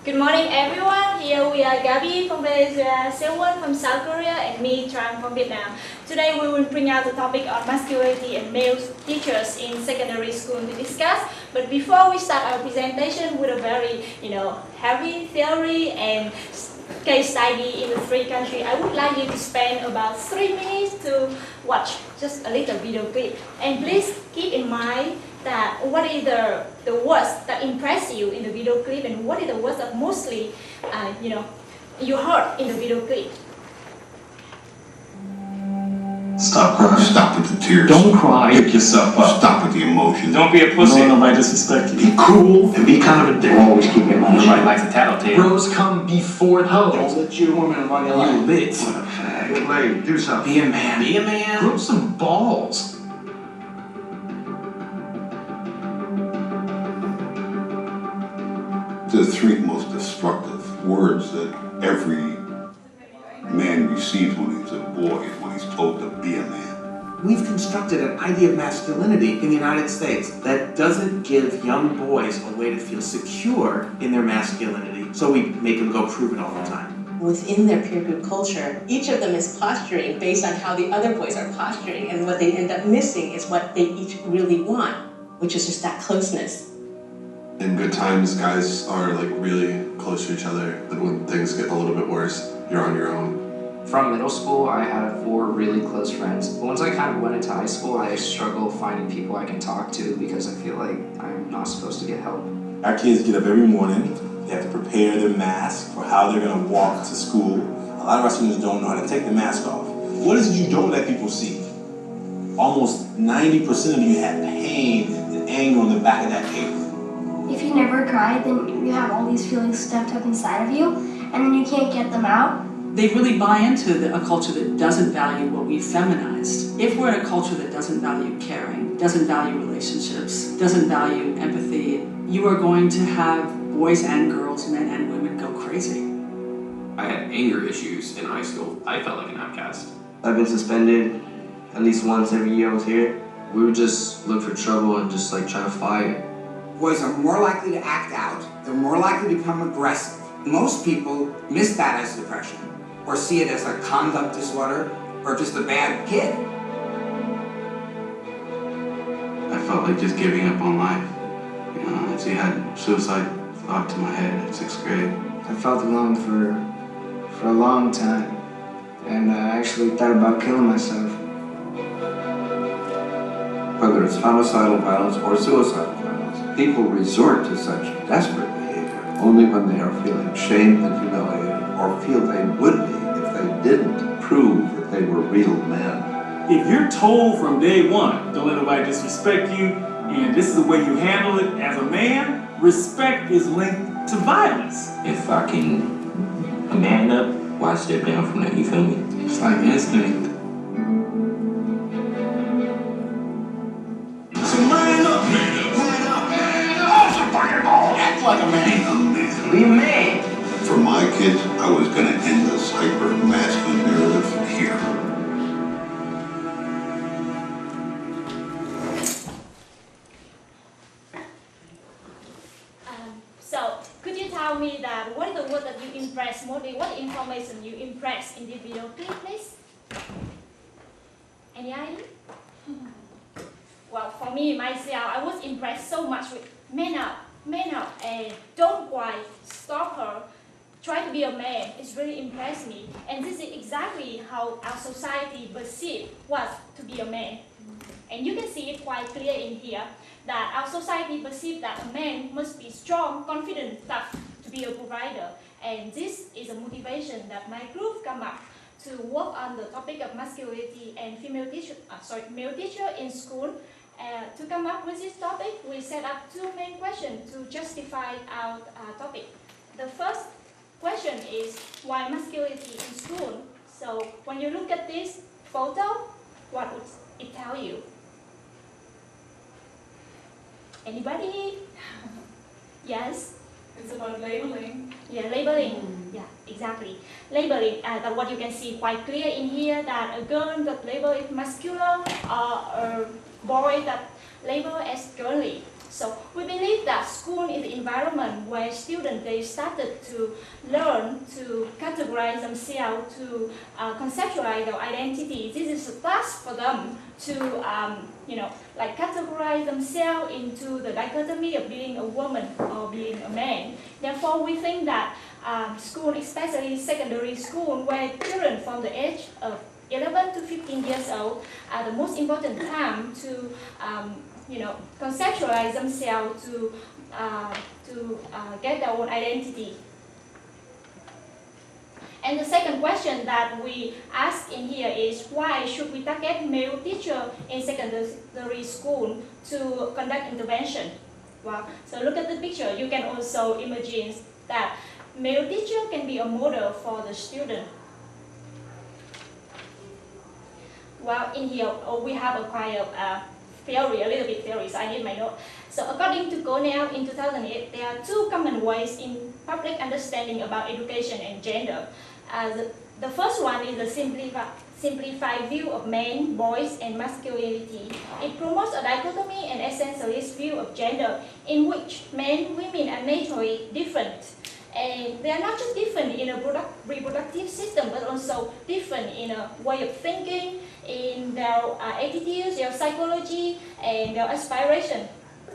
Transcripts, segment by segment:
Good morning everyone, here we are Gabi from Malaysia, Sewon from South Korea and me Trang from Vietnam. Today we will bring out the topic on masculinity and male teachers in secondary school to discuss. But before we start our presentation with a very heavy theory and case study in the three countries, I would like you to spend about 3 minutes to watch just a little video clip. And please keep in mind that what is the words that impress you in the video clip and what is the words that mostly you heard in the video clip. Stop crying. Stop with the tears. Don't cry. Pick yourself up. Stop with the emotions. Don't be a pussy. Don't nobody disrespect you. Be cool and be kind of a dick. Always keep your mind. Nobody likes a tattletale. Bros come before hoes. Don't let your woman run your life. Lit. What a fag. Get laid. Do something. Be a man. Be a man. Grow some balls. The three most destructive words that every man receives when he's a boy is when he's told to be a man. We've constructed an idea of masculinity in the United States that doesn't give young boys a way to feel secure in their masculinity, so we make them go prove it all the time. Within their peer group culture, each of them is posturing based on how the other boys are posturing, and what they end up missing is what they each really want, which is just that closeness. In good times, guys are like really close to each other, but when things get a little bit worse, you're on your own. From middle school, I had 4 really close friends. But once I kind of went into high school, I struggle finding people I can talk to because I feel like I'm not supposed to get help. Our kids get up every morning, they have to prepare their mask for how they're going to walk to school. A lot of our students don't know how to take the mask off. What is it you don't let people see? Almost 90% of you have pain and anger on the back of that paper. If you never cry, then you have all these feelings stuffed up inside of you, and then you can't get them out. They really buy into a culture that doesn't value what we feminized. If we're in a culture that doesn't value caring, doesn't value relationships, doesn't value empathy, you are going to have boys and girls, men and women go crazy. I had anger issues in high school. I felt like an outcast. I've been suspended at least once every year I was here. We would just look for trouble and just like try to fight. Boys are more likely to act out. They're more likely to become aggressive. Most people miss that as depression, or see it as a conduct disorder, or just a bad kid. I felt like just giving up on life. I actually had suicide thought to my head in 6th grade. I felt alone for a long time, and I actually thought about killing myself. Whether it's homicidal violence or suicidal violence, people resort to such desperate behavior only when they are feeling shamed and humiliated, or feel they would be if they didn't prove that they were real men. If you're told from day one, don't let nobody disrespect you, and this is the way you handle it as a man, respect is linked to violence. If I can man up, why step down from that, you feel me? It's like instinct. So man up, man up, man up, man up. Act like a man. Be a man. For my kids, I was going to end this hyper-masculine narrative here. So, could you tell me that what is the word that you impress mostly, what information you impress in this video clip, please? Any idea? Well, for me, myself, I was impressed so much with man up, and don't cry, stop her, try to be a man. It's really impressed me. And this is exactly how our society perceives what to be a man. And you can see it quite clear in here that our society perceives that a man must be strong, confident, tough to be a provider. And this is a motivation that my group come up to work on the topic of masculinity and male teacher in school. To come up with this topic, we set up 2 main questions to justify our topic. The first question is, why masculinity in school? So when you look at this photo, what would it tell you? Anybody? Yes? It's about labeling. Yeah, labeling. Yeah, exactly. Labeling. That what you can see quite clear in here, that a girl that labeled masculine or a boy that labeled as girly. So we believe that school is the environment where students, they started to learn to categorize themselves, to conceptualize their identity. This is a task for them to, like categorize themselves into the dichotomy of being a woman or being a man. Therefore, we think that school, especially secondary school, where children from the age of 11 to 15 years old are the most important time to conceptualize themselves, to get their own identity. And the second question that we ask in here is, why should we target male teacher in secondary school to conduct intervention? Well, so look at the picture. You can also imagine that male teacher can be a model for the student. Well, in here we have a kind of theory, a little bit theory, so I need my note. So according to Cornell in 2008, there are two common ways in public understanding about education and gender. The first one is the simplified view of men, boys, and masculinity. It promotes a dichotomy and essentialist view of gender in which men, women are naturally different. And they are not just different in a reproductive system, but also different in a way of thinking, in their attitudes, their psychology, and their aspiration.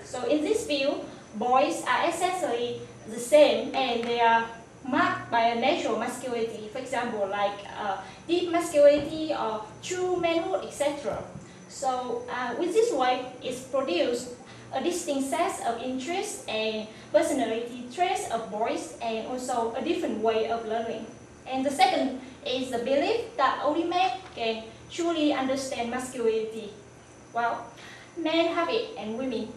So in this view, boys are essentially the same, and they are marked by a natural masculinity, for example, like deep masculinity or true manhood, etc. So with this way, it's produced a distinct set of interests and personality traits of boys, and also a different way of learning. And the second is the belief that only men can truly understand masculinity. Well, men have it and women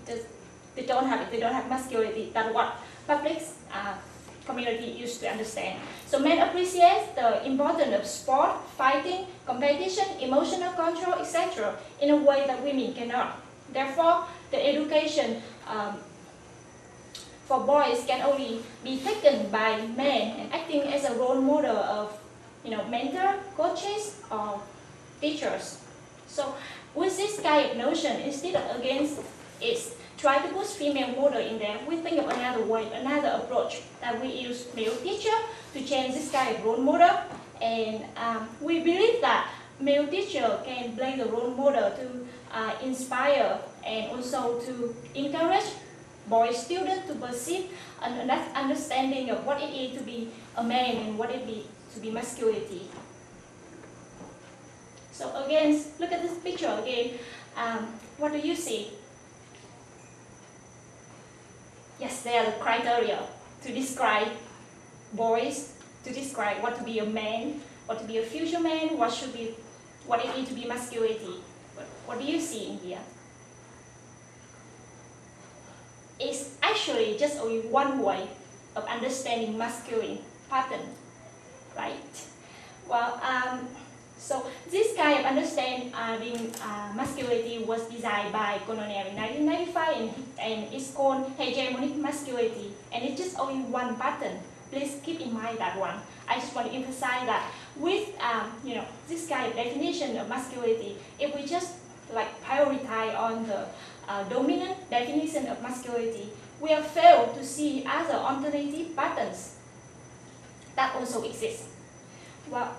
they don't have it. They don't have masculinity. That's what public community used to understand. So men appreciate the importance of sport, fighting, competition, emotional control, etc. in a way that women cannot. Therefore, the education for boys can only be taken by men and acting as a role model of, mentor, coaches, or teachers. So with this kind of notion, instead of against it, try to push female model in there, we think of another way, another approach that we use male teacher to change this kind of role model. And we believe that male teacher can play the role model to inspire and also to encourage boy students to perceive an understanding of what it is to be a man and what it is to be masculinity. So again, look at this picture again. What do you see? Yes, they are the criteria to describe boys, to describe what to be a man, what to be a future man, what it is to be masculinity. What do you see in here? It's actually just only one way of understanding masculine pattern, right? Well, so this kind of understanding masculinity was designed by Cornell in 1995, and it's called hegemonic masculinity, and it's just only one pattern. Please keep in mind that one. I just want to emphasize that with this kind of definition of masculinity, if we just like prioritize on the dominant definition of masculinity, we have failed to see other alternative patterns that also exist. Well,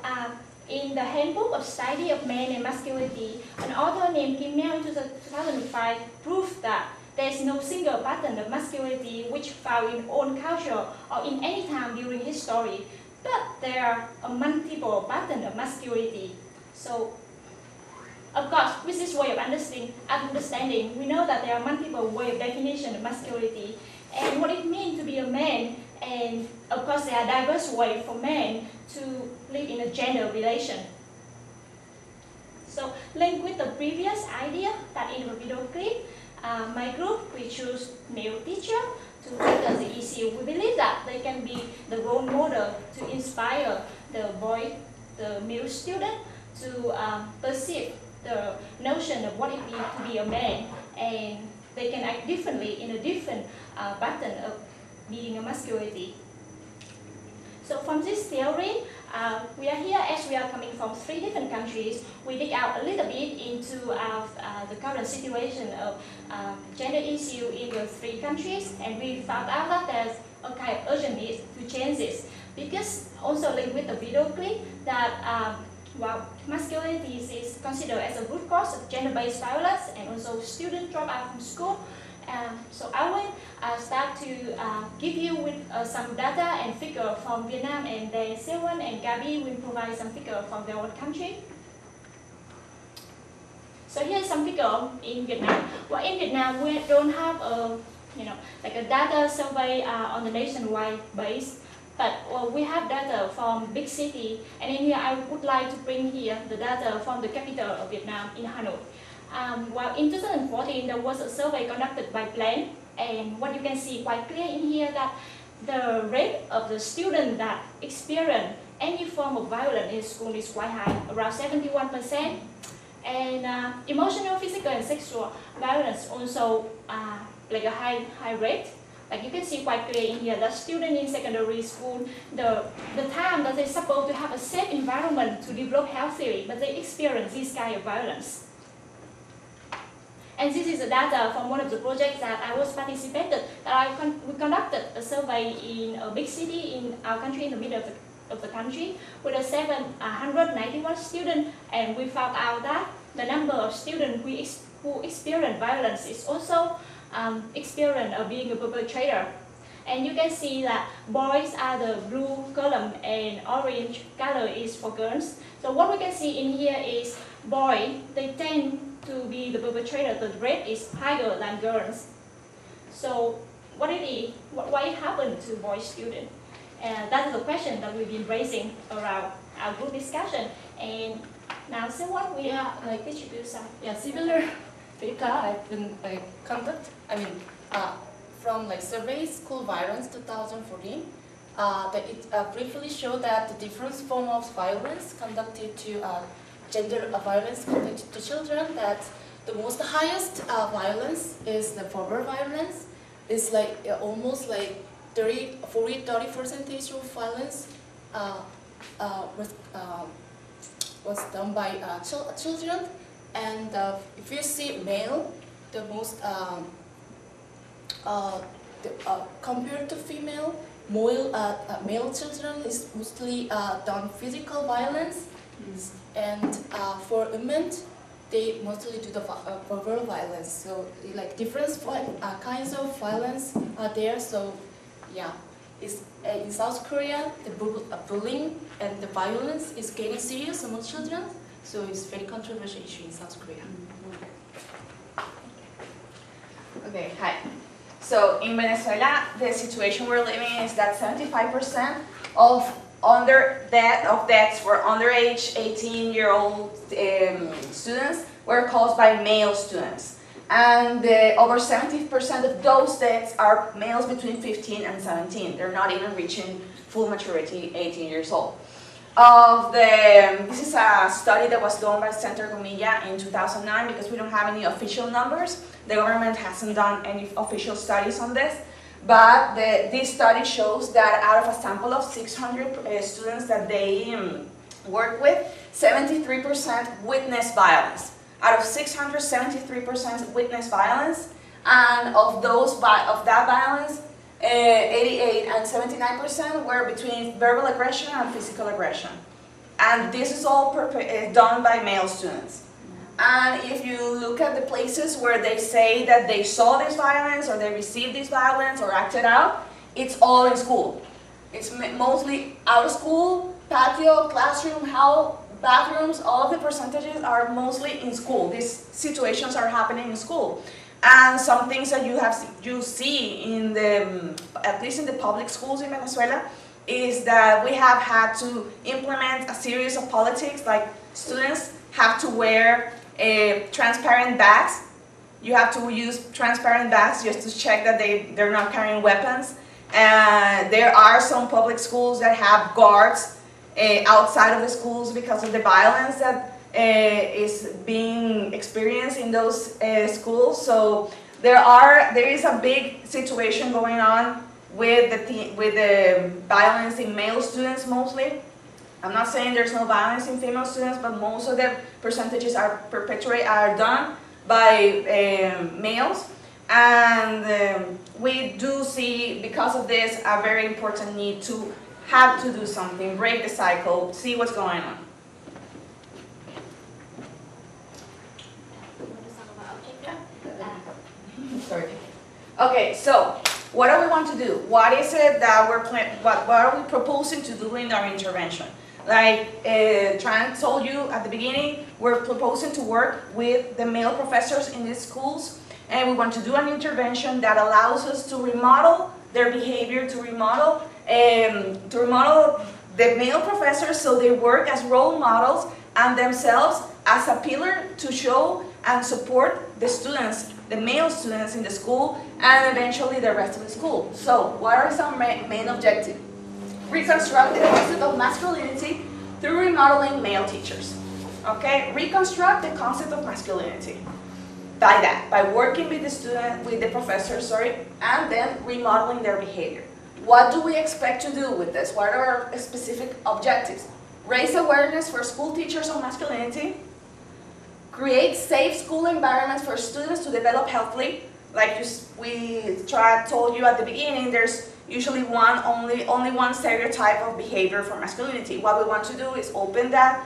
in the Handbook of Study of Men and Masculinity, an author named Kim Miao in 2005 proved that there is no single pattern of masculinity which found in own culture or in any time during history, but there are a multiple pattern of masculinity. So, of course, with this way of understanding, we know that there are multiple ways of definition of masculinity and what it means to be a man, and of course there are diverse ways for men to live in a gender relation. So, linked with the previous idea that in the video clip, my group, we choose male teacher to tackle the issue. We believe that they can be the role model to inspire the male student to perceive the notion of what it means to be a man, and they can act differently in a different pattern of being a masculinity. So from this theory, We are here as we are coming from 3 different countries. We dig out a little bit into the current situation of gender issue in the 3 countries, and we found out that there's a kind of urgent need to change this. Because also linked with the video clip that while masculinity is considered as a root cause of gender-based violence and also student drop out from school. So I will start to give you with some data and figure from Vietnam, and then Sewan and Gabi will provide some figure from their own country. So here's some figure in Vietnam. Well, in Vietnam we don't have a like a data survey on the nationwide base. But we have data from big city, and in here I would like to bring here the data from the capital of Vietnam in Hanoi. Well, in 2014 there was a survey conducted by Plan, and what you can see quite clear in here that the rate of the students that experience any form of violence in school is quite high, around 71%. And emotional, physical, and sexual violence also like a high rate. Like you can see quite clear in here that students in secondary school, the time that they're supposed to have a safe environment to develop healthily, but they experience this kind of violence. And this is the data from one of the projects that I was participated. We conducted a survey in a big city in our country, in the middle of the country, with 791 students, and we found out that the number of students who experience violence is also experience of being a perpetrator. And you can see that boys are the blue column and orange color is for girls. So what we can see in here is boys, they tend to be the perpetrator. The rate is higher than girls. So what it is, why it happened to boy students? That is the question that we've been raising around our group discussion. And now, so what we like distribute some. Yeah, similar data I've been conduct. From survey school violence 2014. That it briefly showed that the different form of violence conducted to gender violence conducted to children. That the most highest violence is the verbal violence. It's almost 30% of violence was done by children. And if you see male, the most compared to female, male children is mostly done physical violence, and for women, they mostly do the verbal violence. So different kinds of violence are there. So yeah, in South Korea, the bullying and the violence is getting serious among children. So it's very controversial issue in South Korea. Okay, hi. So in Venezuela, the situation we're living in is that 75% of deaths for underage 18-year-old students were caused by male students. And over 70% of those deaths are males between 15 and 17. They're not even reaching full maturity, 18 years old. This is a study that was done by Center Comilla in 2009, because we don't have any official numbers. The government hasn't done any official studies on this. But this study shows that out of a sample of 600 students that they work with, 73% witnessed violence. Out of 600, 73% witnessed violence. And of that violence, 88 and 79% were between verbal aggression and physical aggression. And this is all done by male students. And if you look at the places where they say that they saw this violence or they received this violence or acted out, it's all in school. It's mostly out of school, patio, classroom, bathrooms, all of the percentages are mostly in school. These situations are happening in school. And some things that you see in at least in the public schools in Venezuela, is that we have had to implement a series of politics, like students have to wear transparent bags. You have to use transparent bags just to check that they're not carrying weapons. There are some public schools that have guards outside of the schools because of the violence that is being experienced in those schools. So there is a big situation going on with the violence in male students mostly. I'm not saying there's no violence in female students, but most of the percentages are done by males. And we do see, because of this, a very important need to have to do something, break the cycle, see what's going on. Sorry. Okay, so what do we want to do? What is it that what are we proposing to do in our intervention? Like Tran told you at the beginning, we're proposing to work with the male professors in these schools, and we want to do an intervention that allows us to remodel their behavior, to remodel the male professors so they work as role models and themselves as a pillar to show and support the students, the male students in the school, and eventually the rest of the school. So, what are some main objectives? Reconstruct the concept of masculinity through remodeling male teachers. Okay, reconstruct the concept of masculinity by working with the professors, and then remodeling their behavior. What do we expect to do with this? What are our specific objectives? Raise awareness for school teachers on masculinity. Create safe school environments for students to develop healthily. Like we told you at the beginning, there's usually only one stereotype of behavior for masculinity. What we want to do is open that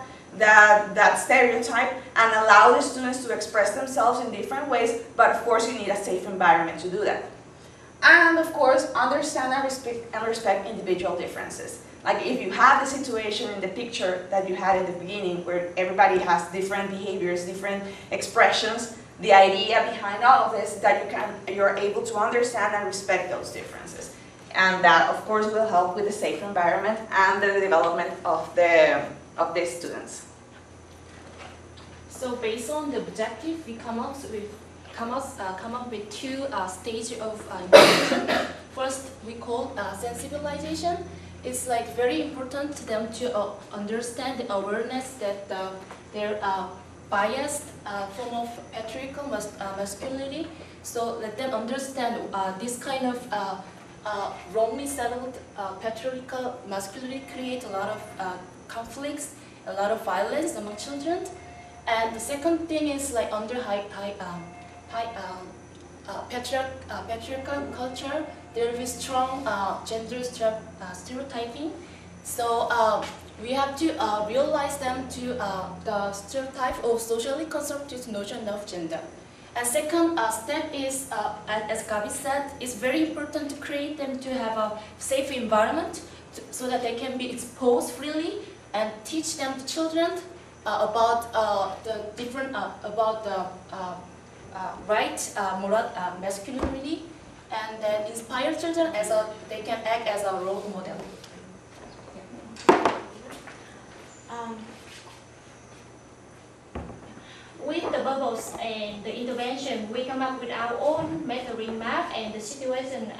stereotype and allow the students to express themselves in different ways, but of course you need a safe environment to do that. And of course, understand and respect individual differences. Like if you have the situation in the picture that you had in the beginning where everybody has different behaviors, different expressions, the idea behind all of this is that you're able to understand and respect those differences. And that of course will help with the safe environment and the development of the students. So based on the objective, we come up with two stages of intervention. First, we call sensibilization. It's like very important to them to understand the awareness that their biased form of patriarchal masculinity. So let them understand this kind of wrongly settled patriarchal masculinity creates a lot of conflicts, a lot of violence among children. And the second thing is like under patriarchal culture, there is strong gender stereotyping. So we have to realize them to the stereotype of socially constructed notion of gender. And second step is, as Gabi said, it's very important to create them to have a safe environment so that they can be exposed freely and teach them to children about the different right moral masculinity, and then inspire children as they can act as a role model. With the bubbles and the intervention, we come up with our own mentoring map and the situation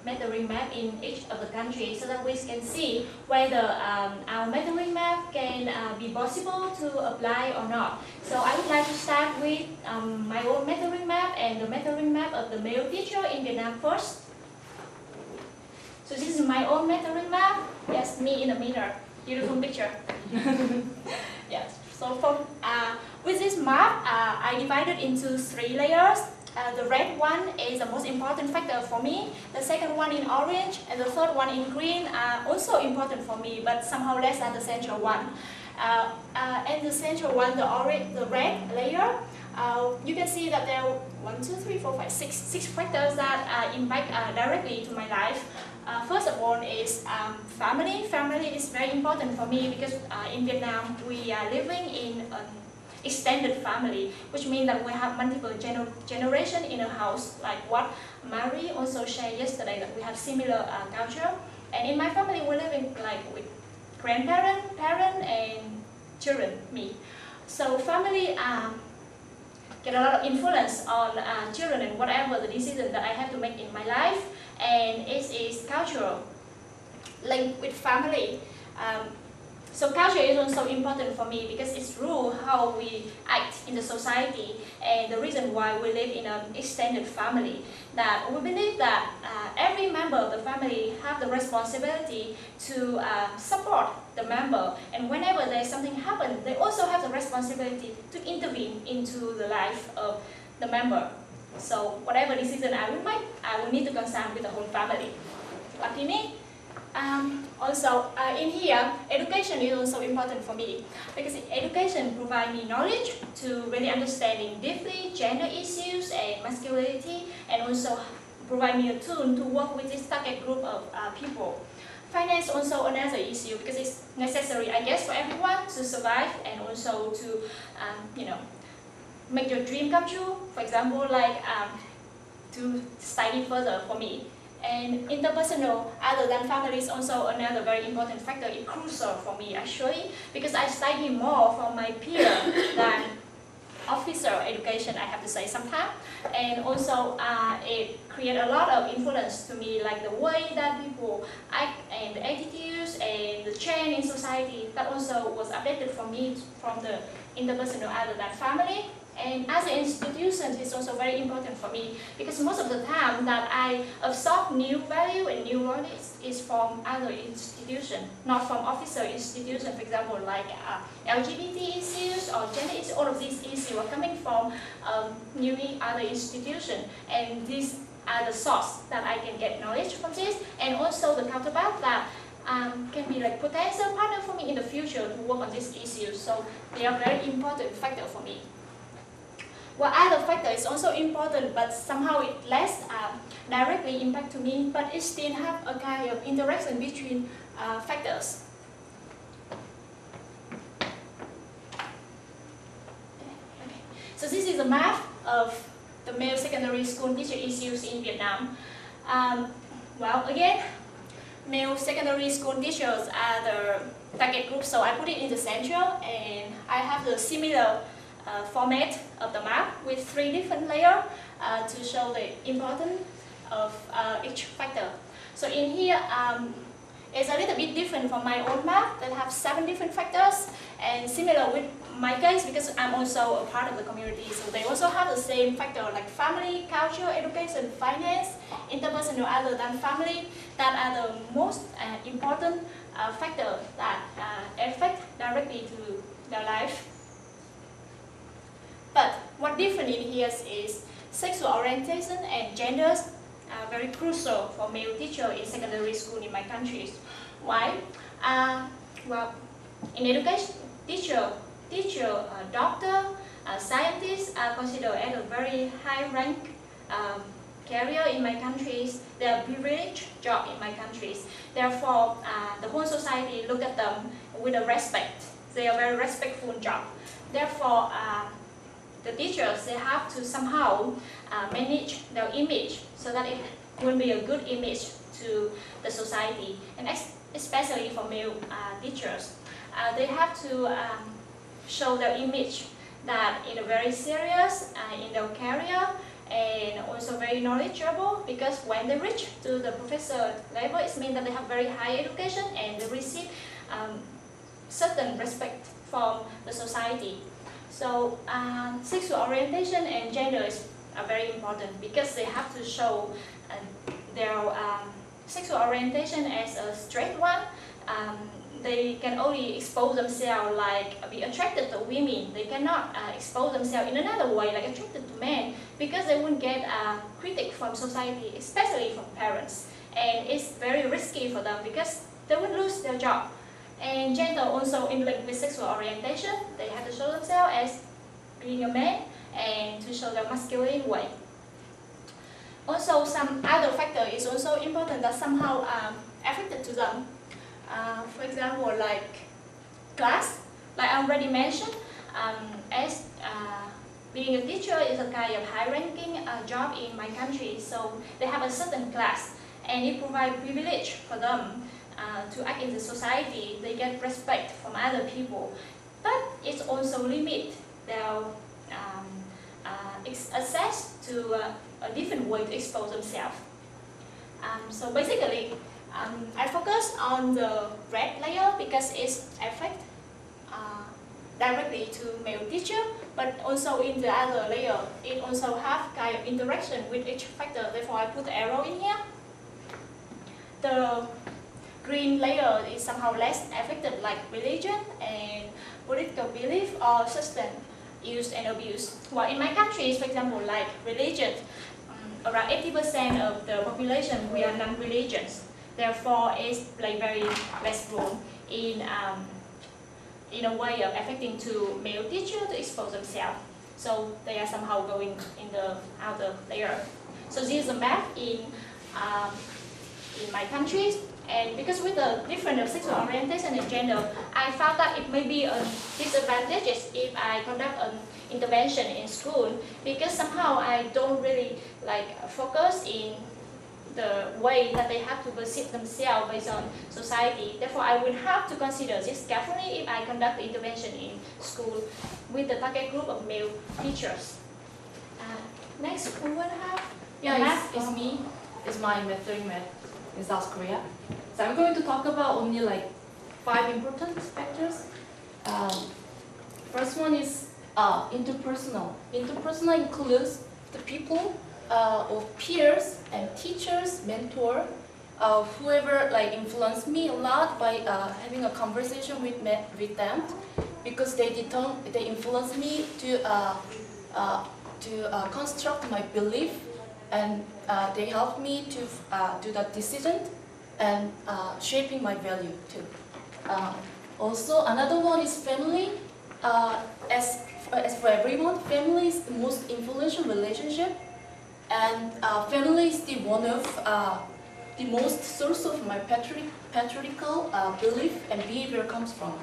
mentoring map in each of the countries so that we can see whether our mentoring map can be possible to apply or not. So I would like to start with my own mentoring map and the mentoring map of the male teacher in Vietnam first. So this is my own mentoring map. Yes, me in the mirror. Beautiful picture. Yes. So with this map, I divided into 3 layers. The red one is the most important factor for me. The second one in orange and the third one in green are also important for me, but somehow less than the central one. And the central one, the red layer, you can see that there are 6 factors that impact directly to my life. First of all is family. Family is very important for me because in Vietnam we are living in an extended family, which means that we have multiple generations in a house, like what Mary also shared yesterday, that we have similar culture. And in my family we're living like with grandparents, parents and children, me. So family get a lot of influence on children and whatever the decision that I have to make in my life, and it is cultural linked with family. So culture is also important for me because it's rule how we act in the society, and the reason why we live in an extended family. That we believe that every member of the family have the responsibility to support the member, and whenever there's something happen, they also have the responsibility to intervene into the life of the member. So whatever decision I will make, I will need to consult with the whole family. Lucky me. Also, in here, education is also important for me because education provides me knowledge to really understanding deeply gender issues and masculinity, and also provide me a tool to work with this target group of people. Finance also another issue because it's necessary, I guess, for everyone to survive and also to, make your dream come true. For example, like to study further for me. And interpersonal, other than family, is also another very important factor. It's crucial for me actually, because I study more from my peer than officer education, I have to say sometimes. And also it creates a lot of influence to me, like the way that people act and the attitudes and the change in society. That also was updated for me from the interpersonal other than family. And as an institution, it's also very important for me because most of the time that I absorb new value and new knowledge is from other institutions, not from officer institutions. For example, like LGBT issues or gender issues, all of these issues are coming from new other institutions. And these are the source that I can get knowledge from this. And also the counterpart that can be like potential partner for me in the future to work on these issues. So they are very important factor for me. Well, other factor is also important, but somehow it less directly impact to me, but it still have a kind of interaction between factors. Okay. So this is a map of the male secondary school teacher issues in Vietnam. Well, again, male secondary school teachers are the target group, so I put it in the central, and I have the similar format of the map with 3 different layers to show the importance of each factor. So in here, it's a little bit different from my old map that have 7 different factors, and similar with my case because I'm also a part of the community. So they also have the same factor like family, culture, education, finance, interpersonal other than family, that are the most important factor that affect directly to their life. But what different in here is sexual orientation and genders are very crucial for male teacher in secondary school in my countries. Why? Well, in education, teacher, doctor, scientists are considered as a very high rank career in my countries. They are privileged job in my countries. Therefore, the whole society look at them with a respect. They are very respectful job. Therefore, the teachers, they have to somehow manage their image so that it will be a good image to the society, and especially for male teachers. They have to show their image that in a very serious in their career and also very knowledgeable, because when they reach to the professor level, it means that they have very high education and they receive certain respect from the society. So sexual orientation and gender are very important because they have to show their sexual orientation as a straight one. They can only expose themselves like be attracted to women. They cannot expose themselves in another way like attracted to men, because they won't get critique from society, especially from parents. And it's very risky for them because they would lose their job. And gender also in link with sexual orientation. They have to show themselves as being a man and to show their masculine way. Also, some other factor is also important that somehow affected to them. For example, like class, like I already mentioned, as being a teacher is a kind of high-ranking job in my country, so they have a certain class, and it provides privilege for them to act in the society. They get respect from other people, but it's also limit their access to a different way to expose themselves. So basically, I focus on the red layer because it's affect directly to male teacher, but also in the other layer, it also have kind of interaction with each factor. Therefore, I put the arrow in here. The green layer is somehow less affected, like religion and political belief or substance use and abuse. While in my countries, for example, like religion, around 80% of the population we are non-religious. Therefore, it's play very less role in a way of affecting to male teacher to expose themselves. So they are somehow going in the outer layer. So this is a map in my countries, and because with the different of sexual orientation and gender, I found that it may be a disadvantage if I conduct an intervention in school, because somehow I don't really focus in the way that they have to perceive themselves based on society. Therefore, I would have to consider this carefully if I conduct the intervention in school with the target group of male teachers. Next, we will have it's me. It's my mentoring math in South Korea. So I'm going to talk about only 5 important factors. First one is interpersonal. Interpersonal includes the people of peers and teachers, mentor, whoever influenced me a lot by having a conversation with them, because they influenced me to construct my belief, and they helped me to do that decision and shaping my value too. Also, another one is family. As for everyone, family is the most influential relationship, and family is one of the most source of my patriarchal belief and behavior comes from.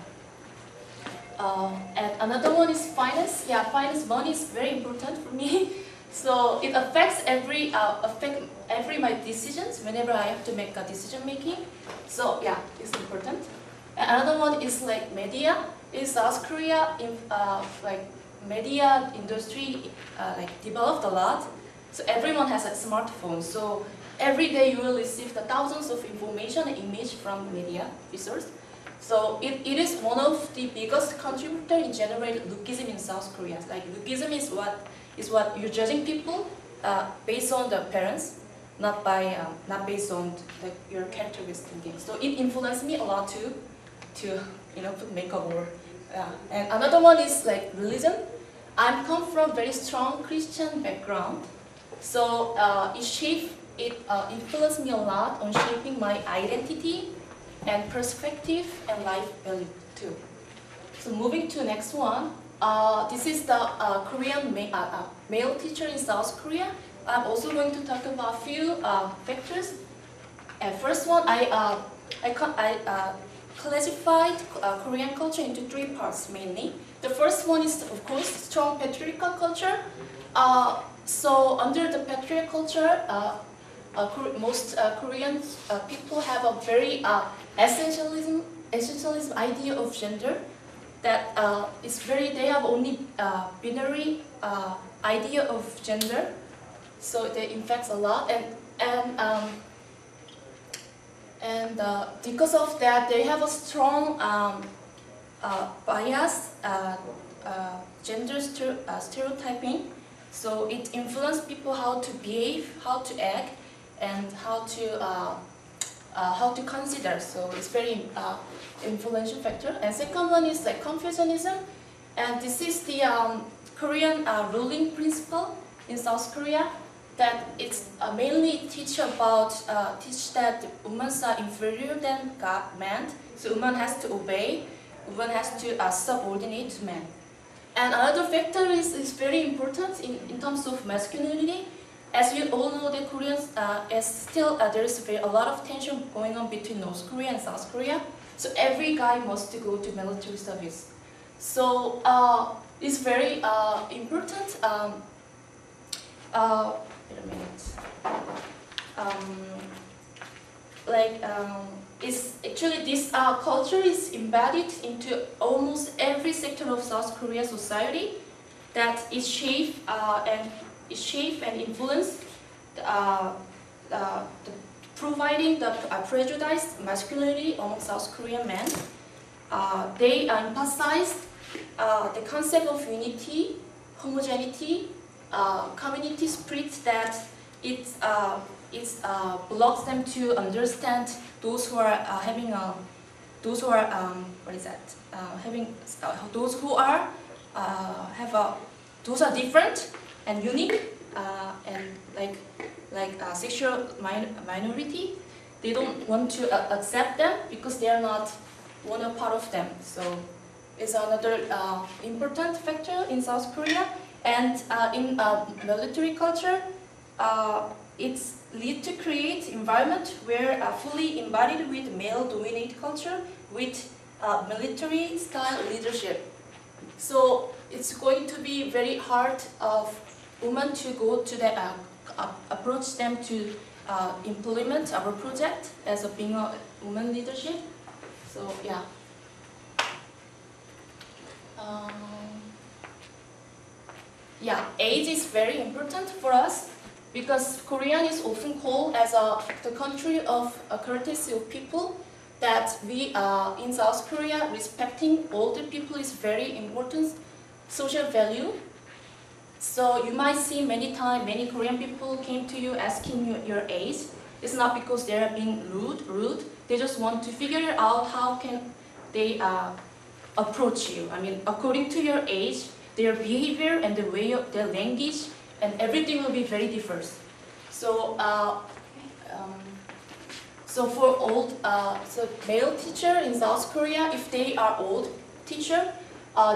And another one is finance. Yeah, finance, money is very important for me. So it affects every my decisions whenever I have to make a decision making. So yeah, it's important. And another one is media. In South Korea, media industry developed a lot. So everyone has a smartphone. So every day you will receive the thousands of information and image from media resource. So it is one of the biggest contributor in generating lookism in South Korea. Lookism is what you're judging people based on the parents, not based on your characteristic. So it influenced me a lot too, to make a war. And another one is religion. I come from very strong Christian background, so it influenced me a lot on shaping my identity and perspective and life value too. So moving to the next one, this is the Korean male teacher in South Korea. I'm also going to talk about a few factors. First one, I classified Korean culture into 3 parts mainly. The first one is, of course, strong patriarchal culture. So under the patriarchal culture, most Korean people have a very essentialism idea of gender. That they have only binary idea of gender, so they infect a lot, and because of that, they have a strong bias, gender stereotyping. So it influences people how to behave, how to act, and how to consider. So it's very influential factor. And second one is Confucianism, and this is the Korean ruling principle in South Korea, that it's mainly teach that women are inferior than men. So women has to obey, women has to subordinate to men. And another factor is very important in terms of masculinity. As you all know, the Koreans there is a lot of tension going on between North Korea and South Korea. So every guy must go to military service. So it's very important. Wait a minute. It's actually this culture is embedded into almost every sector of South Korea society. That is shape and influence the providing the prejudiced masculinity among South Korean men. They emphasized the concept of unity, homogeneity, community spirit that it blocks them to understand those who are having those who are those are different and unique and like sexual minority. They don't want to accept them because they are not one a part of them. So it's another important factor in South Korea. And in military culture, it's lead to create environment where fully embodied with male-dominated culture with military style leadership. So it's going to be very hard of women to go to that approach them to implement our project as a being a woman leadership. So yeah. Yeah, age is very important for us because Korean is often called as the country of courtesy of people. That we in South Korea, respecting older people is very important social value. So you might see many times many Korean people came to you asking you your age. It's not because they are being rude. They just want to figure out how can they approach you. I mean, according to your age, their behavior and the way of their language and everything will be very different. So, so for male teacher in South Korea, if they are old teacher,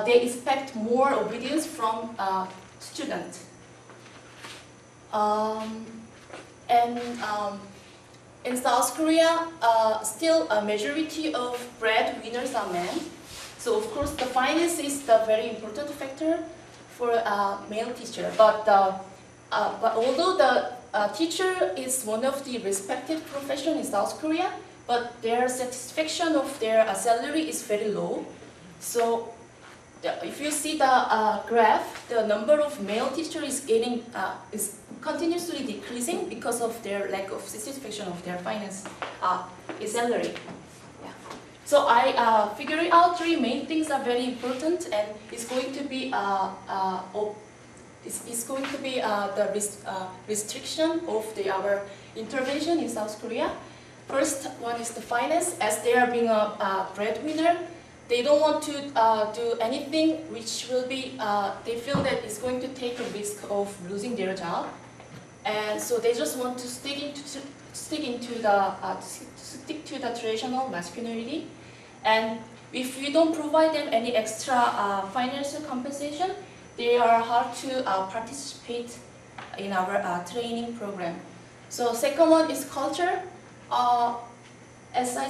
they expect more obedience from students. In South Korea, still a majority of breadwinners are men. So of course, the finance is the very important factor for a male teacher. But although the teacher is one of the respected profession in South Korea, but their satisfaction of their salary is very low. So if you see the graph, the number of male teachers is continuously decreasing because of their lack of satisfaction of their finance salary. So I figured out three main things are very important, and it's going to be the restriction of our intervention in South Korea. First one is the finance, as they are being a breadwinner. They don't want to do anything which will be. They feel that it's going to take a risk of losing their job, and so they just want to stick to the traditional masculinity. And if you don't provide them any extra financial compensation, they are hard to participate in our training program. So second one is culture. As I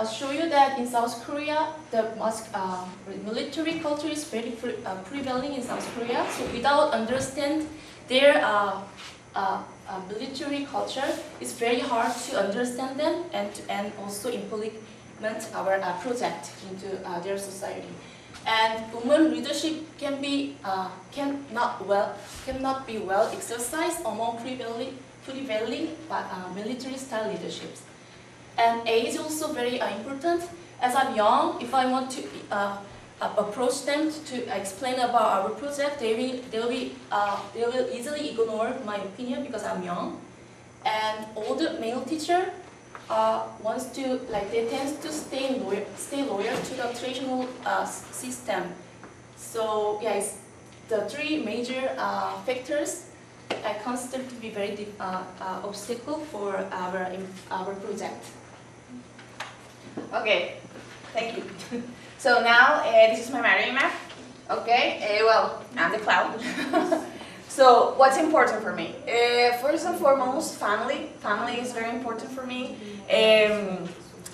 show you that in South Korea, the military culture is very prevailing in South Korea. So without understand their military culture, it's very hard to understand them and also implement our project into their society. And women leadership cannot be well exercised among prevailing military style leaderships. And age is also very important. As I'm young, if I want to approach them to explain about our project, they will easily ignore my opinion because I'm young. And older male teacher they tend to stay loyal to the traditional system. So yeah, it's the three major factors I consider to be very obstacle for our project. Okay, thank you. So now this is my marrying map. Okay, well, I'm the clown. So what's important for me? First and foremost, family. Family is very important for me.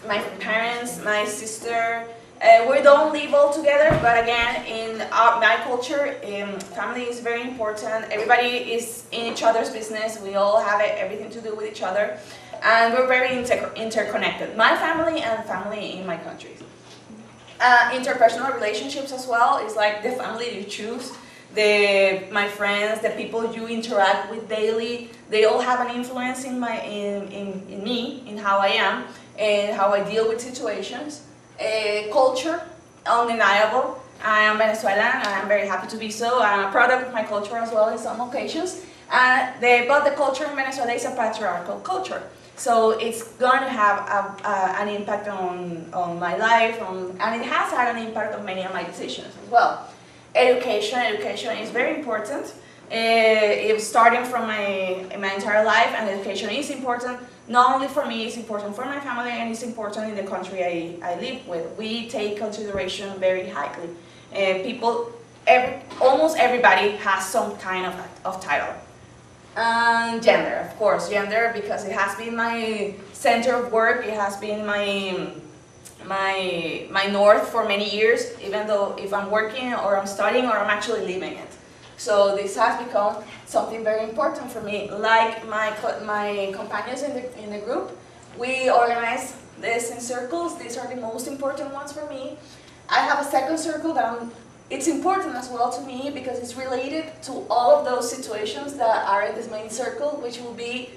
My parents, my sister, we don't live all together, but again, in my culture, family is very important. Everybody is in each other's business. We all have everything to do with each other. And we're very interconnected. My family and family in my country. Interpersonal relationships as well is like the family you choose. my friends, the people you interact with daily, they all have an influence in me, in how I am, and how I deal with situations. Culture, undeniable. I am Venezuelan, and I'm very happy to be so. I'm a product of my culture as well in some occasions. But the culture in Venezuela is a patriarchal culture. So it's going to have an impact on my life, and it has had an impact on many of my decisions as well. Education is very important. It's starting from my entire life, and education is important. Not only for me, it's important for my family, and it's important in the country I live with. We take consideration very highly. Almost everybody has some kind of title. And gender, of course, gender, because it has been my center of work. It has been my north for many years, even though if I'm working or I'm studying or I'm actually living it. So this has become something very important for me. Like my companions in the group, we organize this in circles. These are the most important ones for me. I have a second circle that it's important as well to me because it's related to all of those situations that are in this main circle, which will be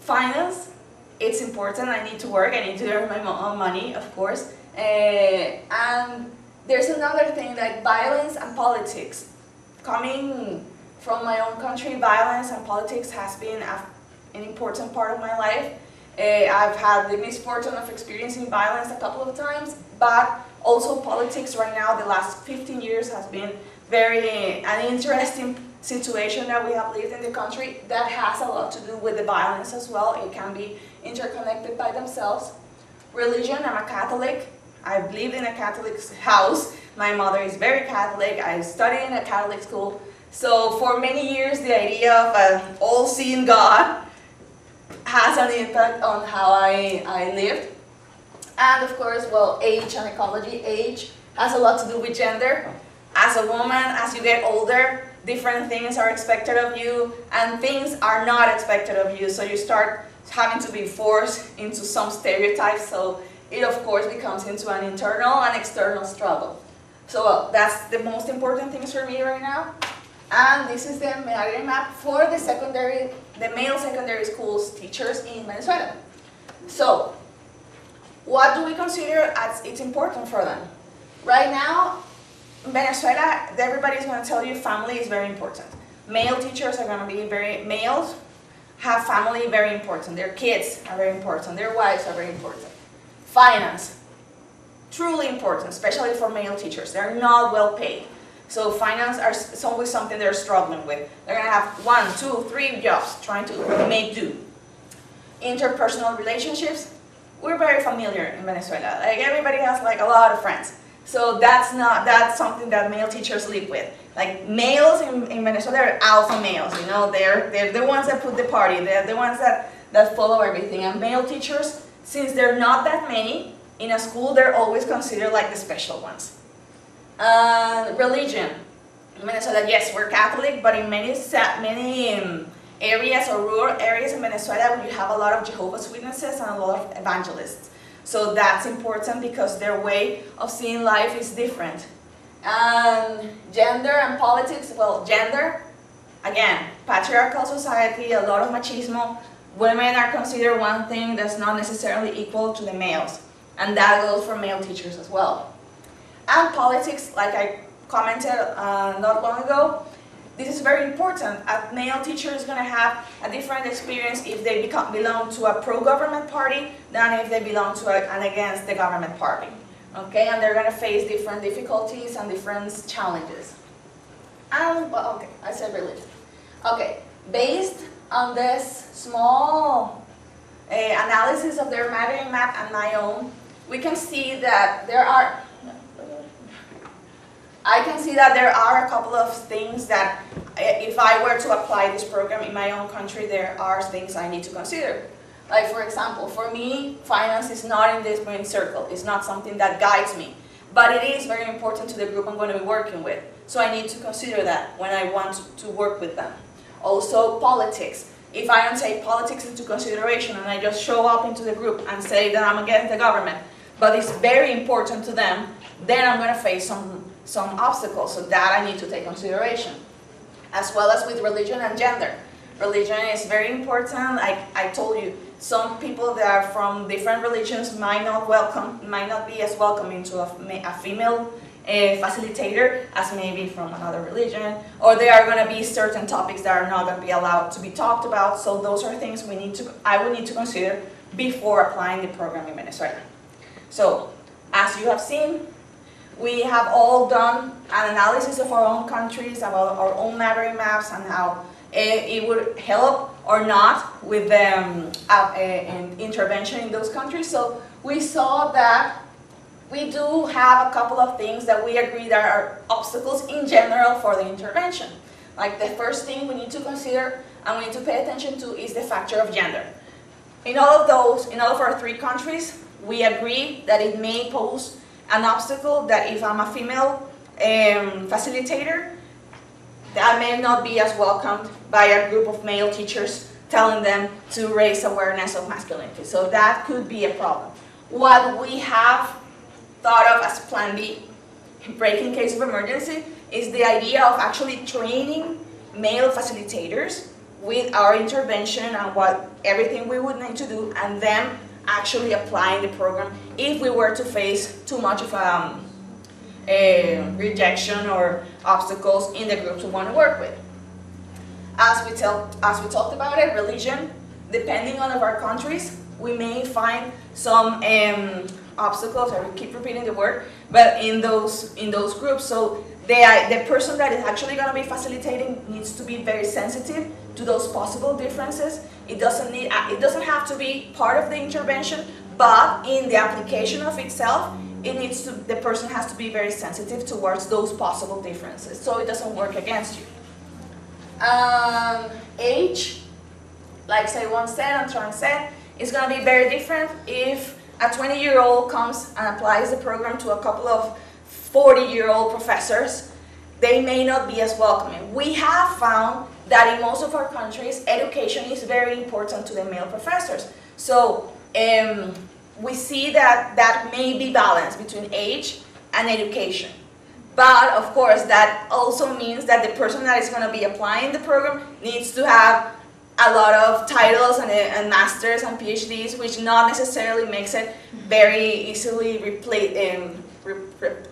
finance. It's important. I need to work. I need to earn my own money, of course. And there's another thing like violence and politics. Coming from my own country, violence and politics has been an important part of my life. I've had the misfortune of experiencing violence a couple of times, but also politics right now, the last 15 years has been an interesting situation that we have lived in the country that has a lot to do with the violence as well. It can be interconnected by themselves. Religion, I'm a Catholic. I've lived in a Catholic house. My mother is very Catholic. I studied in a Catholic school. So for many years, the idea of an all-seeing God has an impact on how I lived. And of course, well, age and ecology. Age has a lot to do with gender. As a woman, as you get older, different things are expected of you, and things are not expected of you. So you start having to be forced into some stereotypes. So it, of course, becomes into an internal and external struggle. So well, that's the most important things for me right now. And this is the map for the male secondary schools teachers in Venezuela. So what do we consider as it's important for them? Right now, in Venezuela, everybody's going to tell you family is very important. Male teachers are going to be males have family very important. Their kids are very important. Their wives are very important. Finance, truly important, especially for male teachers. They're not well paid. So finance is always something they're struggling with. They're going to have 1, 2, 3 jobs trying to make do. Interpersonal relationships, we're very familiar in Venezuela. Like everybody has like a lot of friends. So that's something that male teachers live with. Like males in Venezuela are alpha males, you know, they're the ones that put the party, they're the ones that follow everything. And male teachers, since they're not that many in a school, they're always considered like the special ones. Religion. In Venezuela, yes, we're Catholic, but in many areas or rural areas in Venezuela, you have a lot of Jehovah's Witnesses and a lot of evangelists. So that's important because their way of seeing life is different. And gender and politics, well, gender, again, patriarchal society, a lot of machismo. Women are considered one thing that's not necessarily equal to the males. And that goes for male teachers as well. And politics, like I commented not long ago, this is very important. A male teacher is going to have a different experience if they belong to a pro-government party than if they belong to an against the government party. Okay, and they're going to face different difficulties and different challenges. Well, okay, I said religion. Okay, based on this small analysis of their mapping map and my own, we can see that I can see that there are a couple of things that if I were to apply this program in my own country, there are things I need to consider. Like for example, for me, finance is not in this main circle. It's not something that guides me. But it is very important to the group I'm going to be working with. So I need to consider that when I want to work with them. Also politics. If I don't take politics into consideration and I just show up into the group and say that I'm against the government, but it's very important to them, then I'm going to face some obstacles, so that I need to take consideration. as well as with religion and gender. Religion is very important. I told you, some people that are from different religions might not be as welcoming to a female facilitator as maybe from another religion, or there are going to be certain topics that are not going to be allowed to be talked about. So those are things I would need to consider before applying the program in Venezuela. So, as you have seen, we have all done an analysis of our own countries, about our own library maps, and how it would help or not with an intervention in those countries. So we saw that we do have a couple of things that we agree that are obstacles in general for the intervention. Like the first thing we need to consider and we need to pay attention to is the factor of gender. In all of our 3 countries, we agree that it may pose an obstacle that if I'm a female facilitator, I may not be as welcomed by a group of male teachers telling them to raise awareness of masculinity. So that could be a problem. What we have thought of as Plan B, break in case of emergency, is the idea of actually training male facilitators with our intervention and everything we would need to do, and them actually applying the program if we were to face too much of a rejection or obstacles in the groups we want to work with. As we talked about it, religion, depending on our countries, we may find some obstacles, I will keep repeating the word, but in those groups. So the person that is actually going to be facilitating needs to be very sensitive to those possible differences. It doesn't have to be part of the intervention, but in the application of itself, the person has to be very sensitive towards those possible differences, so it doesn't work against you. Age, like Saiwan said and Tran said, is going to be very different if a 20-year-old comes and applies the program to a couple of 40-year-old professors. They may not be as welcoming. We have found that in most of our countries, education is very important to the male professors. So we see that may be balanced between age and education. But of course, that also means that the person that is going to be applying the program needs to have a lot of titles and masters and PhDs, which not necessarily makes it very easily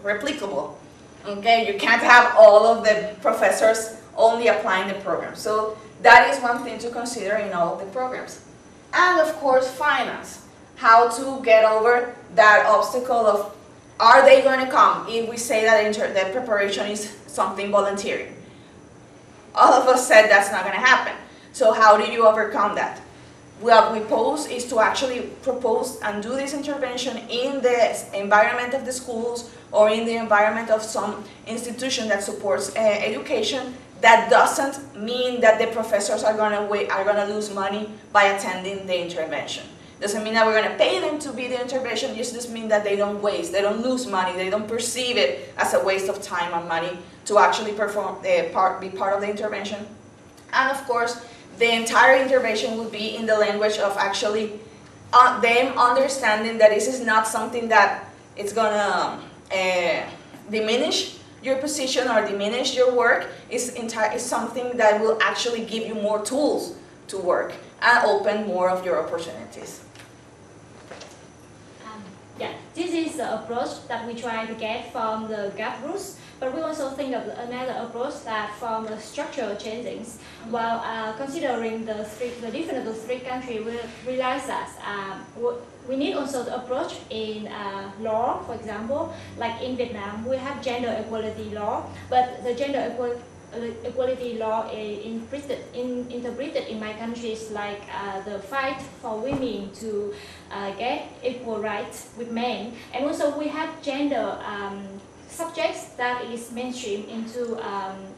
replicable. Okay, you can't have all of the professors only applying the program. So that is one thing to consider in all of the programs. And of course, finance. How to get over that obstacle of, are they going to come if we say that the preparation is something volunteering? All of us said that's not going to happen. So how do you overcome that? What we pose is to actually propose and do this intervention in the environment of the schools or in the environment of some institution that supports education. That doesn't mean that the professors are going to lose money by attending the intervention. Doesn't mean that we're going to pay them to be the intervention. It just means that they don't waste, they don't lose money, they don't perceive it as a waste of time and money to actually be part of the intervention. And of course, the entire intervention would be in the language of actually them understanding that this is not something that it's going to diminish your position or diminish your work. It's something that will actually give you more tools to work and open more of your opportunities. Yeah, this is the approach that we try to get from the gap rules, but we also think of another approach that from the structural changes. While considering the difference of the 3 countries, we realize that we need also the approach in law, for example. Like in Vietnam, we have gender equality law, but the gender equality law is interpreted in my countries like the fight for women to get equal rights with men. And also we have gender subjects that is mainstream into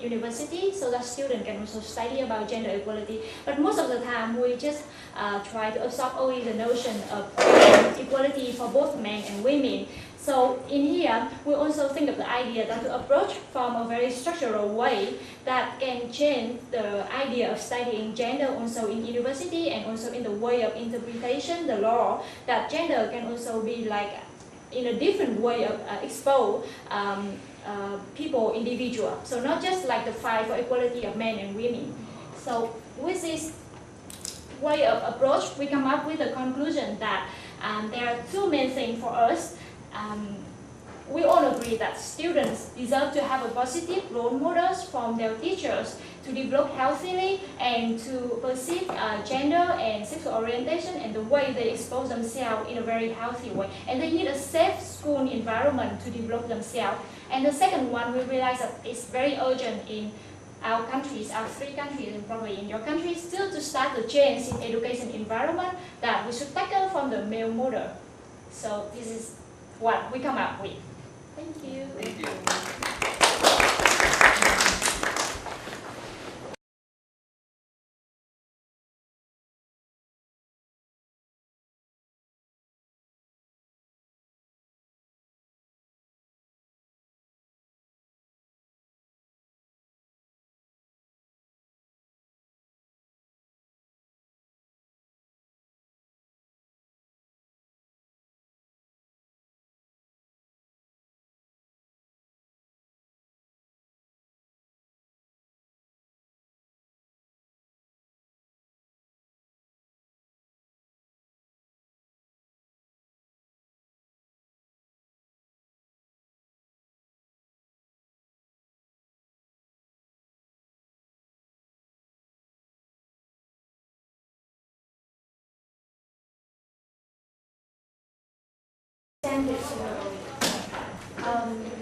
university so that students can also study about gender equality. But most of the time we just try to absorb only the notion of equality for both men and women. So in here, we also think of the idea that to approach from a very structural way that can change the idea of studying gender also in university and also in the way of interpretation, the law, that gender can also be like in a different way of expose people, individual. So not just like the fight for equality of men and women. So with this way of approach, we come up with the conclusion that there are two main things for us. We all agree that students deserve to have a positive role models from their teachers to develop healthily and to perceive gender and sexual orientation and the way they expose themselves in a very healthy way. And they need a safe school environment to develop themselves. And the second one, we realize that it's very urgent in our countries, our three countries, and probably in your country, still to start the change in education environment that we should tackle from the male model. So this is what we come up with. Thank you. Thank you. Um,